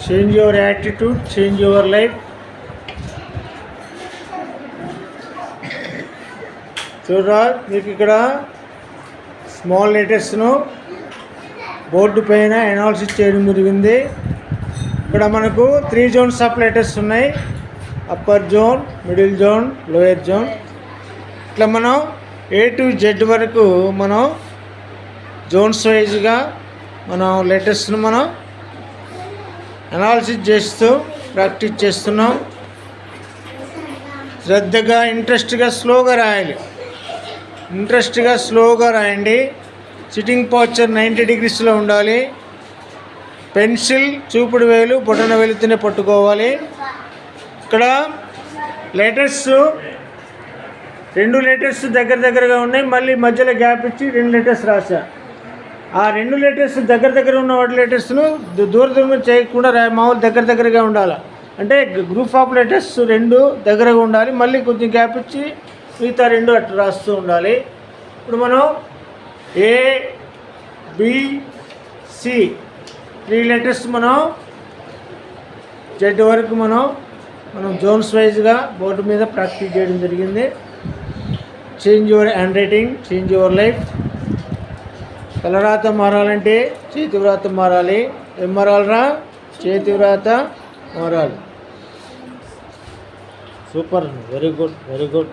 Change your attitude, change your life. చూడరా, మీకు ఇక్కడ స్మాల్ లెటర్స్ను బోర్డు పైన అనాలిసిస్ చేయడం జరిగింది. ఇక్కడ మనకు 3 జోన్స్ ఆఫ్ లెటర్స్ ఉన్నాయి. Upper zone, middle zone, lower zone. ఇట్లా మనం A to Z వరకు మనం జోన్స్ వైజ్గా మనం లెటర్స్ను మనం అనాలిసిస్ చేస్తూ ప్రాక్టీస్ చేస్తున్నాం. శ్రద్ధగా, ఇంట్రెస్ట్గా, స్లోగా రాయాలి. ఇంట్రెస్ట్గా, స్లోగా రాయండి. సిట్టింగ్ పోస్చర్ 90 degreesలో ఉండాలి. పెన్సిల్ చూపుడు వేలు బొటన వేలుతోనే పట్టుకోవాలి. ఇక్కడ లెటర్స్ 2 లెటర్స్ దగ్గరగా ఉన్నాయి. మళ్ళీ మధ్యలో గ్యాప్ ఇచ్చి 2 లెటర్స్ రాశా. ఆ 2 లెటర్స్ దగ్గర ఉన్న వాటి లెటర్స్ను దూరం చేయకుండా మామూలు దగ్గరగా ఉండాలి. అంటే గ్రూప్ ఆఫ్ లెటర్స్ 2 దగ్గరగా ఉండాలి. మళ్ళీ కొంచెం గ్యాప్ ఇచ్చి మిగతా 2 అట్లా రాస్తూ ఉండాలి. ఇప్పుడు మనం A, B, C 3 లెటర్స్ మనం Z వరకు మనం జోన్స్ వైజ్గా బోర్డు మీద ప్రాక్టీస్ చేయడం జరిగింది. Change your hand writing, change your life. తలరాత మారాలంటే చేతి వ్రాత మారాలి. ఏం మారాలరా? చేతి వ్రాత మారాలి. Super, very good.